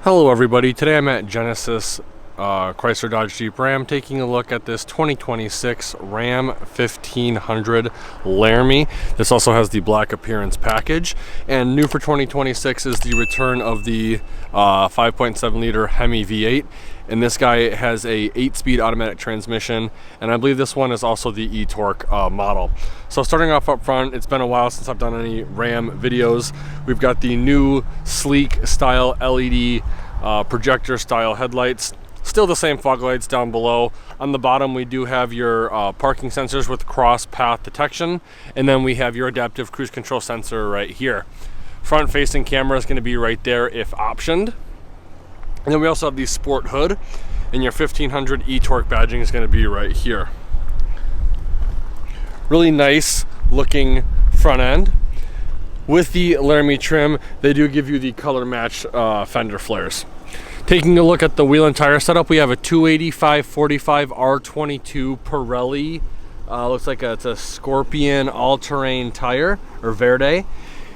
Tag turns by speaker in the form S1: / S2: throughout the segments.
S1: Hello everybody, today I'm at Genesis Chrysler Dodge Jeep Ram taking a look at this 2026 Ram 1500 Laramie. This also has the black appearance package, and new for 2026 is the return of the 5.7 liter HEMI V8, and this guy has a 8-speed automatic transmission, and I believe this one is also the e-torque model. So starting off up front, it's been a while since I've done any Ram videos. We've got the new sleek style LED projector style headlights. Still the same fog lights down below. On the bottom we do have your parking sensors with cross path detection, and then we have your adaptive cruise control sensor right here. Front facing camera is going to be right there if optioned. And then we also have the sport hood, and your 1500 e-torque badging is going to be right here. Really nice looking front end. With the Laramie trim, they do give you the color match fender flares. Taking a look at the wheel and tire setup, we have a 285/45 R22 Pirelli. Looks like it's a Scorpion all-terrain tire, or Verde,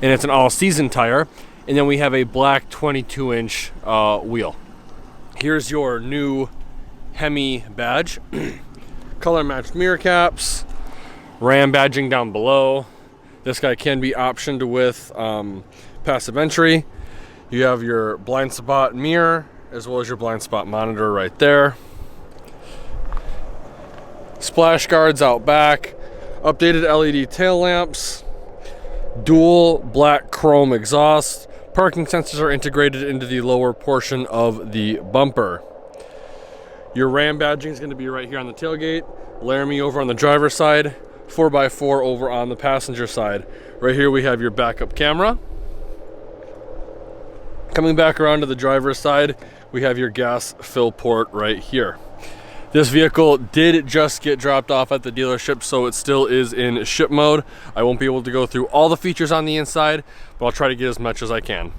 S1: and it's an all-season tire. And then we have a black 22-inch wheel. Here's your new HEMI badge. Color matched mirror caps, Ram badging down below. This guy can be optioned with passive entry. You have your blind spot mirror as well as your blind spot monitor right there. Splash guards out back, updated LED tail lamps, dual black chrome exhaust. Parking sensors are integrated into the lower portion of the bumper. Your Ram badging is going to be right here on the tailgate, Laramie over on the driver's side, 4x4 over on the passenger side. Right here we have your backup camera. Coming back around to the driver's side, we have your gas fill port right here. This vehicle did just get dropped off at the dealership, so it still is in ship mode. I won't be able to go through all the features on the inside, but I'll try to get as much as I can.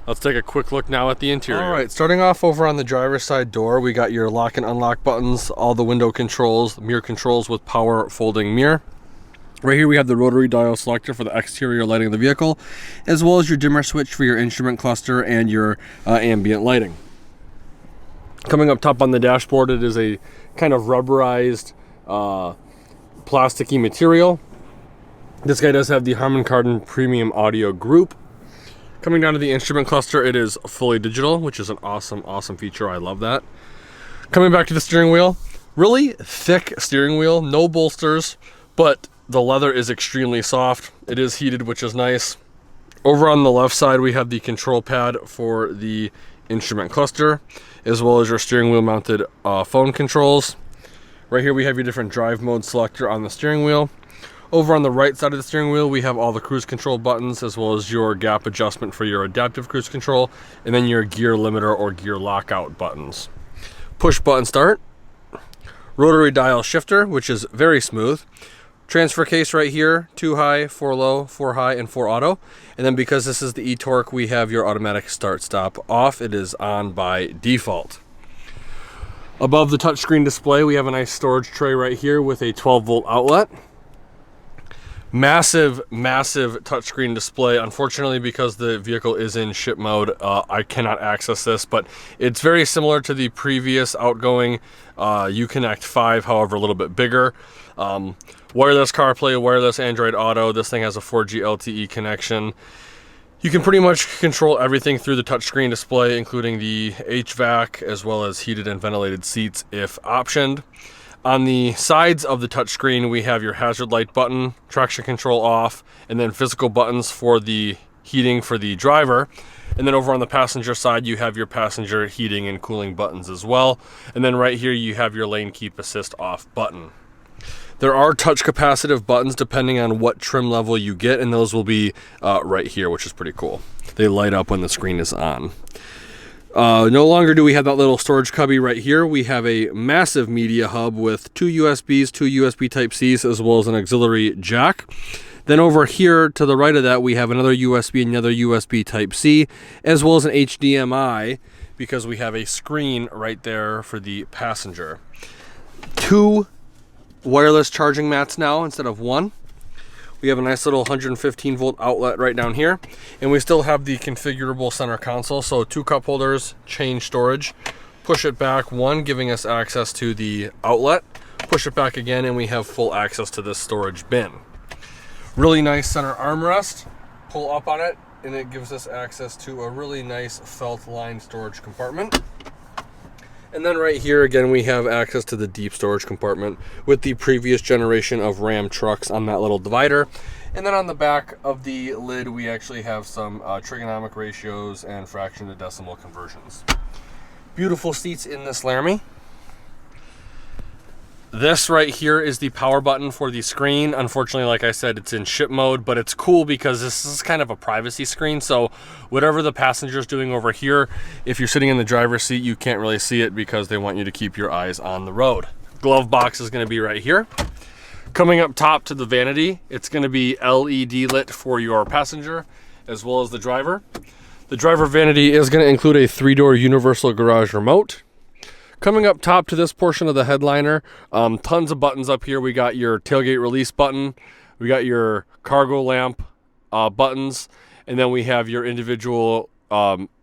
S1: Let's take a quick look now at the interior. All right, starting off over on the driver's side door, we got your lock and unlock buttons, all the window controls, mirror controls with power folding mirror. Right here we have the rotary dial selector for the exterior lighting of the vehicle, as well as your dimmer switch for your instrument cluster and your ambient lighting. Coming up top on the dashboard, it is a kind of rubberized plasticky material. This guy does have the Harman Kardon Premium Audio Group. Coming down to the instrument cluster, it is fully digital, which is an awesome feature. I love that. Coming back to the steering wheel, really thick steering wheel, no bolsters, but the leather is extremely soft. It is heated, which is nice. Over on the left side, we have the control pad for the instrument cluster, as well as your steering wheel mounted phone controls. Right here we have your different drive mode selector on the steering wheel. Over on the right side of the steering wheel, we have all the cruise control buttons, as well as your gap adjustment for your adaptive cruise control, and then your gear limiter or gear lockout buttons. Push button start. Rotary dial shifter, which is very smooth. Transfer case right here, 2 high, 4 low, 4 high, and 4 auto. And then because this is the e-torque, we have your automatic start stop off. It is on by default. Above the touchscreen display, we have a nice storage tray right here with a 12-volt outlet. Massive touchscreen display. Unfortunately, because the vehicle is in ship mode, I cannot access this, but it's very similar to the previous outgoing Uconnect 5, however a little bit bigger. Wireless CarPlay, wireless Android Auto. This thing has a 4G LTE connection. You can pretty much control everything through the touchscreen display, including the HVAC, as well as heated and ventilated seats if optioned. On the sides of the touchscreen, we have your hazard light button, traction control off, and then physical buttons for the heating for the driver. And then over on the passenger side, you have your passenger heating and cooling buttons as well. And then right here, you have your lane keep assist off button. There are touch capacitive buttons depending on what trim level you get, and those will be right here, which is pretty cool. They light up when the screen is on. No longer do we have that little storage cubby right here. We have a massive media hub with 2 USBs, 2 USB Type-Cs, as well as an auxiliary jack. Then over here to the right of that, we have another USB, another USB Type-C, as well as an HDMI, because we have a screen right there for the passenger. 2 wireless charging mats now instead of 1. We have a nice little 115 volt outlet right down here, and we still have the configurable center console. So 2 cup holders, chain storage. Push it back, one giving us access to the outlet. Push it back again, and we have full access to this storage bin. Really nice center armrest. Pull up on it, and it gives us access to a really nice felt lined storage compartment. And then right here again, we have access to the deep storage compartment with the previous generation of Ram trucks on that little divider. And then on the back of the lid, we actually have some trigonomic ratios and fraction to decimal conversions. Beautiful seats in this Laramie. This right here is the power button for the screen. Unfortunately, like I said, it's in ship mode, but it's cool because this is kind of a privacy screen. So whatever the passenger's doing over here, if you're sitting in the driver's seat, you can't really see it because they want you to keep your eyes on the road. Glove box is going to be right here. Coming up top to the vanity, it's going to be LED lit for your passenger as well as the driver. The driver vanity is going to include a 3-door universal garage remote. Coming up top to this portion of the headliner, tons of buttons up here. We got your tailgate release button, we got your cargo lamp buttons, and then we have your individual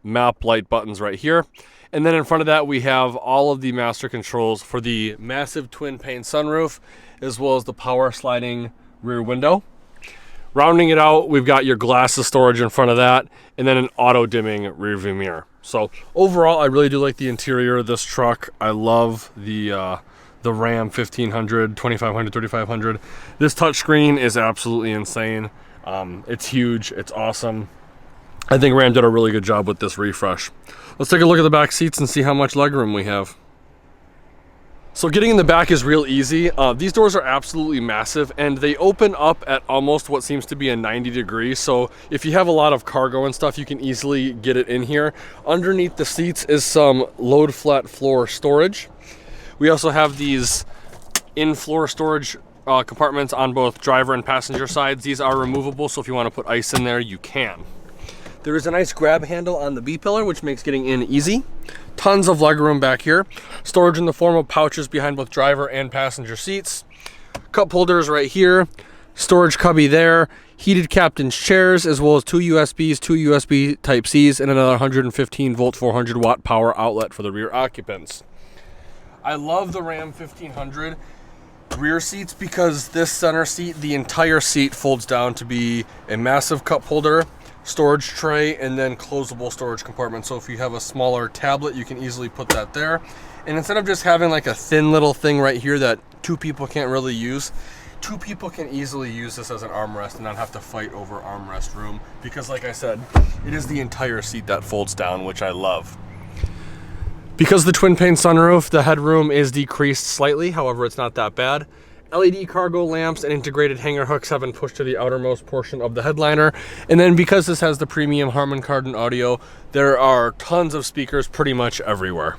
S1: map light buttons right here. And then in front of that, we have all of the master controls for the massive twin pane sunroof, as well as the power sliding rear window. Rounding it out, we've got your glasses storage in front of that, and then an auto dimming rear view mirror. So overall, I really do like the interior of this truck. I love the Ram 1500, 2500, 3500. This touchscreen is absolutely insane. It's huge. It's awesome. I think Ram did a really good job with this refresh. Let's take a look at the back seats and see how much legroom we have. So getting in the back is real easy. These doors are absolutely massive, and they open up at almost what seems to be a 90 degrees. So if you have a lot of cargo and stuff, you can easily get it in here. Underneath the seats is some load flat floor storage. We also have these in-floor storage compartments on both driver and passenger sides. These are removable, so if you want to put ice in there, you can. There is a nice grab handle on the B-pillar, which makes getting in easy. Tons of legroom back here. Storage in the form of pouches behind both driver and passenger seats. Cup holders right here. Storage cubby there. Heated captain's chairs, as well as 2 USBs, 2 USB Type-Cs, and another 115 volt 400 watt power outlet for the rear occupants. I love the Ram 1500 rear seats because this center seat, the entire seat folds down to be a massive cup holder, storage tray, and then closable storage compartment. So if you have a smaller tablet, you can easily put that there. And instead of just having like a thin little thing right here that 2 people can't really use, 2 people can easily use this as an armrest and not have to fight over armrest room, because like I said, it is the entire seat that folds down, which I love. Because the twin pane sunroof, the headroom is decreased slightly, however it's not that bad. LED cargo lamps and integrated hanger hooks have been pushed to the outermost portion of the headliner. And then because this has the premium Harman Kardon audio, there are tons of speakers pretty much everywhere.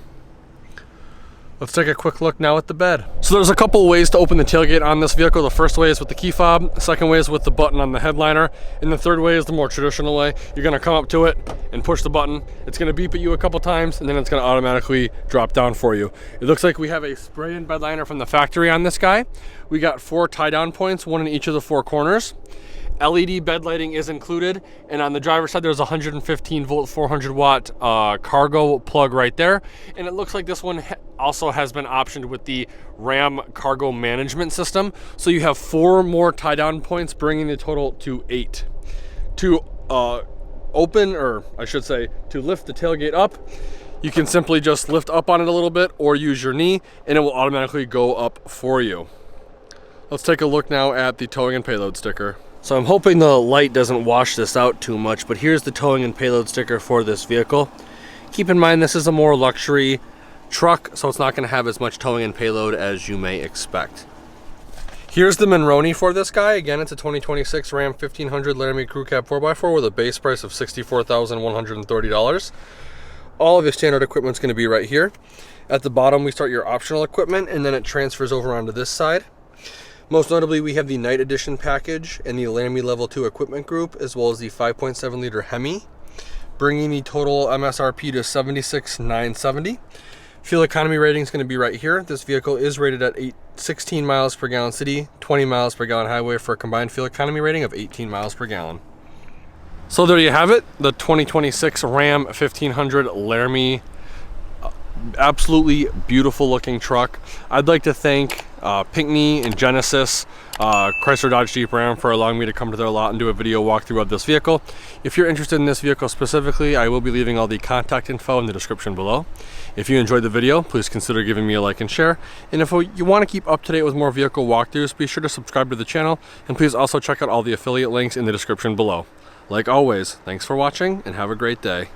S1: Let's take a quick look now at the bed. So there's a couple ways to open the tailgate on this vehicle. The first way is with the key fob, the second way is with the button on the headliner, and the third way is the more traditional way. You're gonna come up to it and push the button. It's gonna beep at you a couple times, and then it's gonna automatically drop down for you. It looks like we have a spray-in bed liner from the factory on this guy. We got 4 tie-down points, 1 in each of the 4 corners. LED bed lighting is included, and on the driver's side there's a 115 volt 400 watt cargo plug right there, and it looks like this one also has been optioned with the Ram cargo management system, so you have 4 more tie down points, bringing the total to 8. To open, or I should say to lift the tailgate up, you can simply just lift up on it a little bit or use your knee and it will automatically go up for you. Let's take a look now at the towing and payload sticker. So I'm hoping the light doesn't wash this out too much, but here's the towing and payload sticker for this vehicle. Keep in mind this is a more luxury truck, so it's not going to have as much towing and payload as you may expect. Here's the Monroney for this guy. Again, it's a 2026 Ram 1500 Laramie Crew Cab 4x4 with a base price of $64,130. All of your standard equipment is going to be right here. At the bottom, we start your optional equipment, and then it transfers over onto this side. Most notably, we have the Night Edition package and the Laramie Level 2 equipment group, as well as the 5.7 liter HEMI, bringing the total MSRP to $76,970. Fuel economy rating is going to be right here. This vehicle is rated at 16 miles per gallon city, 20 miles per gallon highway for a combined fuel economy rating of 18 miles per gallon. So there you have it, the 2026 Ram 1500 Laramie. Absolutely beautiful looking truck. I'd like to thank Pinckney and Genesis, Chrysler Dodge Jeep Ram, for allowing me to come to their lot and do a video walkthrough of this vehicle. If you're interested in this vehicle specifically, I will be leaving all the contact info in the description below. If you enjoyed the video, please consider giving me a like and share. And if you want to keep up to date with more vehicle walkthroughs, be sure to subscribe to the channel, and please also check out all the affiliate links in the description below. Like always, thanks for watching and have a great day.